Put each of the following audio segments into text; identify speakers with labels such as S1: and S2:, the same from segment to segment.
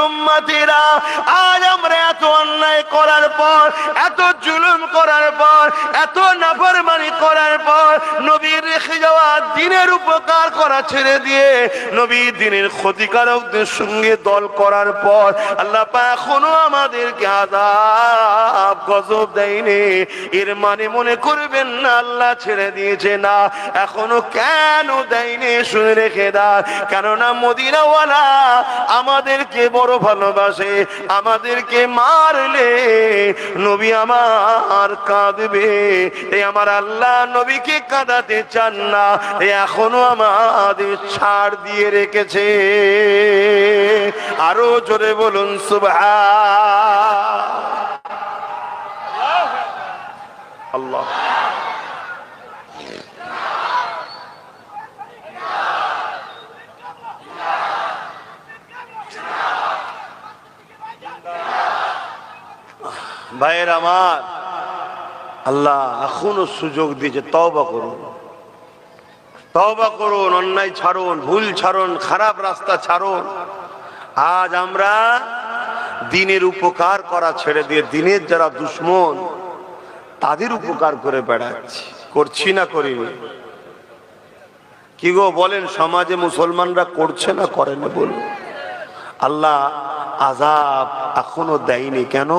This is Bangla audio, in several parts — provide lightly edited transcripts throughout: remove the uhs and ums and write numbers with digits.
S1: উম্মতিরা, আজ আমরা এত অন্যায় করার পর, এত জুলুম করার পর, এত নাফরমানি করার পর, নবীর রেখে যাওয়া দ্বীনের উপকার করা ছেড়ে দিয়ে নবীর দ্বীনের ক্ষতিকারকদের সঙ্গে দল করার পর আল্লাহ পাক এখনো আমাদেরকে আযাব গজব দেয়নি। এর মানে মনে করবেন না আল্লাহ ছেড়ে দিয়েছে, না, এখনো কেন দেয়নি শুনে রেখে দাও। কেননা মদিনাওয়ালা আমাদেরকে বড় ভালোবাসে, আমাদেরকে মারলে নবী আমার কাঁদবে, এই আমার আল্লাহ নবীকে কাঁদাতে চান না, এখনো আমাদের ছাড় দিয়ে রেখেছে। আরো জোরে বলুন সুবহানাল্লাহ। ভাইয়ের আমার, আল্লাহ এখনো সুযোগ দিয়েছে, তওবা করুন, তওবা করুন, অন্যায় ছাড়ুন, ভুল ছাড়ুন, খারাপ রাস্তা ছাড়ুন। আজ আমরা দ্বীনের উপকার করা ছেড়ে দিয়ে দ্বীনের যারা দুশমন তাদের উপকার করে বেড়াচ্ছি, করছি না করিনি? কি গো বলেন, সমাজে মুসলমানরা করছে না করে না বলুন? আল্লাহ আযাব এখনো দেয়নি কেন?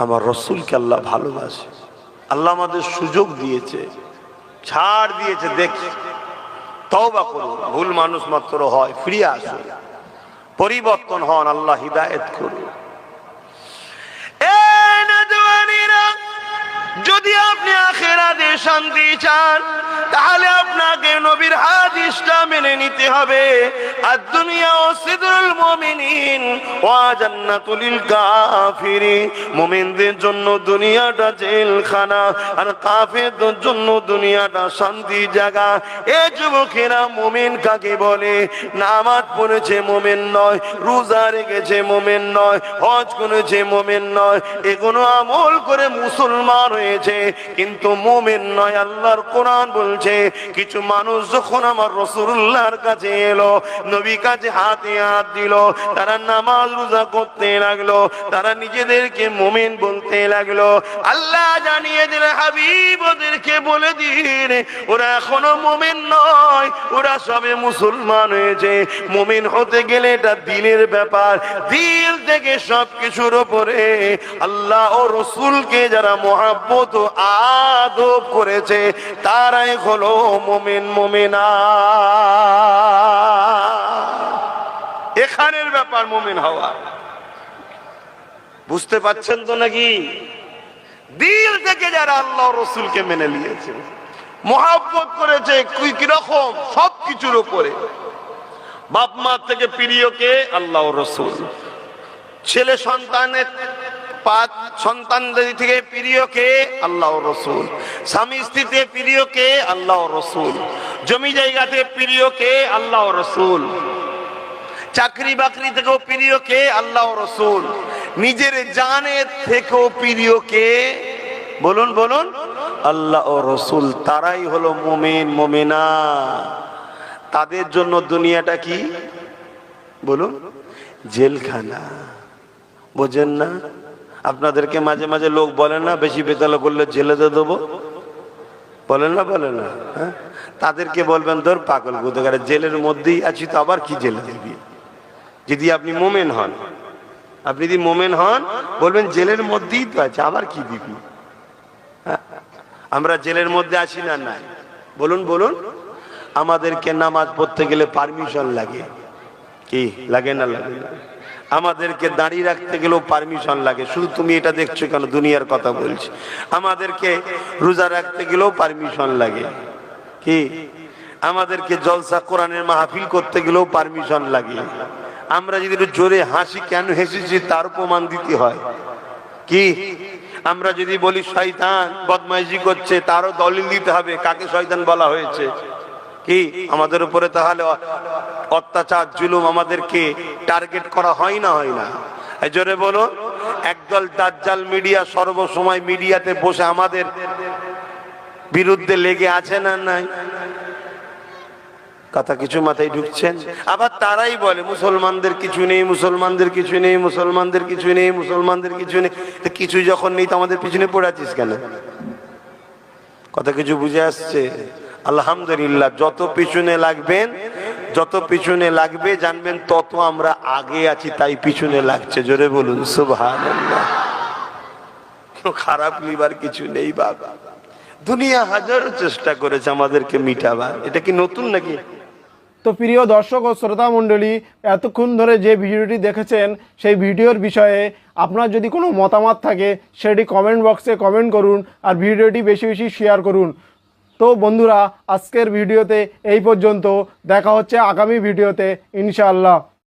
S1: আমার রসুলকে আল্লাহ ভালোবাসে, আল্লাহ আমাদের সুযোগ দিয়েছে, ছাড় দিয়েছে। দেখি, তওবা করুন, ভুল মানুষ মাত্র হয়, ফিরে আসুন, পরিবর্তন হন, আল্লাহ হিদায়াত করুন। যদি আপনি আখিরাতে শান্তি চান তাহলে আপনাকে নবীর হাদিসটা মেনে নিতে হবে। আর দুনিয়া সিদরুল মুমিনিন ওয়া জান্নাতুল কাফিরিন, মুমিনদের জন্য দুনিয়াটা জেলখানা আর কাফেরদের জন্য দুনিয়াটা শান্তি জায়গা। এই যুবকেরা, মুমিন কাকে বলে? নামাজ পড়েছে মুমিন নয়, রোজা রেখেছে মুমিন নয়, হজ করেছে মুমিন নয়, এগুলো আমল করে মুসলমান হয়েছে কিন্তু মুমিন নয়। আল্লাহর কোরআন বলছে কিছু মানুষ যখন আমার রাসূলুল্লাহর কাছে এলো, নবী কাছে হাতে হাত দিল, তারা নামাজ রোজা করতে লাগলো, তারা নিজেদেরকে মুমিন বলতে লাগলো। আল্লাহ জানিয়ে দিলেন, হাবিব ওদেরকে বলে দিন ওরা এখনো মুমিন নয়, ওরা সবে মুসলমান হয়েছে। মুমিন হতে গেলে এটা দিলের ব্যাপার, দিল থেকে সবকিছুর উপরে আল্লাহ ও রসুলকে যারা মহাব্বত ও আদব করেছে তারাই হলো মুমিন, মুমিনা। এখানের ব্যাপার মুমিন হওয়া, বুঝতে পারছেন তো নাকি? দিল থেকে যারা আল্লাহ রসুলকে মেনে নিয়েছে, মহাব্বত করেছে, কিরকম? সবকিছুর উপরে। বাপ মা থেকে প্রিয় কে? আল্লাহ রসুল। ছেলে সন্তানের সন্তানদের থেকে প্রিয় কে? আল্লাহ রসুল। স্বামী স্ত্রীতে প্রিয় কে? আল্লাহ রসুল। জমি জায়গাতে প্রিয় কে? আল্লাহ রসুল। চাকরি বাকরি থেকেও প্রিয় কে? আল্লাহ রসুল। নিজের জানের থেকেও প্রিয় কে? বলুন বলুন, আল্লাহ ও রসুল। তারাই হলো মুমিন, মুমিনা। তাদের জন্য দুনিয়াটা কি বলুন? জেলখানা। বোঝেন না? আপনাদেরকে মাঝে মাঝে লোক বলে না, বেশি বেতালা করলে জেলে দিয়ে দেবো, বলেন না? বলে না? হ্যাঁ, তাদেরকে বলবেন ধর পাগল কোথাকার, জেলের মধ্যেই আছি তো আবার কি জেলে দিবি? যদি আপনি মোমেন হন, আপনি যদি মোমেন হন বলবেন জেলের মধ্যেই তো আছে, আবার কি দিবি? আমরা জেলের মধ্যে আছি না? নাই। বলুন বলুন। আমাদেরকে নামাজ পড়তে গেলে পারমিশন লাগে, কি লাগে না? লাগে না। আমাদেরকে দাঁড়িয়ে রাখতে গেলেও পারমিশন লাগে। শুধু তুমি এটা দেখছো কেন? দুনিয়ার কথা বলছি। আমাদেরকে রোজা রাখতে গেলেও পারমিশন লাগে, কি? আমাদেরকে জলসা কোরআনের মাহফিল করতে গেলেও পারমিশন লাগে। আমরা যদি একটু জোরে হাসি, কেন হেসেছি তার প্রমাণ দিতে হয়, কি? আমরা যদি বলি শয়তান বদমাইশি করছে, তারও দলিল দিতে হবে কাকে শয়তান বলা হয়েছে, কি? আমাদের উপরে তাহলে অত্যাচার জুলুম আমাদেরকে টার্গেট করা হয় না? হয় না? এই জোরে বলো। একদল দাজ্জাল মিডিয়া সর্বসময় মিডিয়াতে বসে আমাদের বিরুদ্ধে লেগে আছে না নাই? কথা কিছু মাথায় ঢুকছেন? আবার তারাই বলে মুসলমানদের কিছু নেই, মুসলমানদের কিছু নেই, মুসলমানদের কিছু নেই, মুসলমানদের কিছু নেই। তো কিছু যখন নেই তো আমাদের পিছনে পড়ে আছিস কেন? কথা কিছু বুঝে আসছে? আলহামদুলিল্লাহ, যত পিছনে লাগবেন, যত পিছনে লাগবে জানবেন তত আমরা আগে আছি, তাই পিছনে লাগছে। জোরে বলুন সুবহানাল্লাহ। খারাপ লিবার কিছু নেই বাবা। দুনিয়া হাজারো চেষ্টা করেছে আমাদেরকে মিটাবার, এটা কি নতুন নাকি?
S2: তো প্রিয় দর্শক ও শ্রোতা মণ্ডলী, এতক্ষণ ধরে যে ভিডিওটি দেখেছেন সেই ভিডিওর বিষয়ে আপনার যদি কোনো মতামত থাকে সেটি কমেন্ট বক্সে কমেন্ট করুন, আর ভিডিওটি বেশি বেশি শেয়ার করুন। তো বন্ধুরা, আজকের ভিডিওতে এই পর্যন্ত, দেখা হচ্ছে আগামী ভিডিওতে ইনশাআল্লাহ।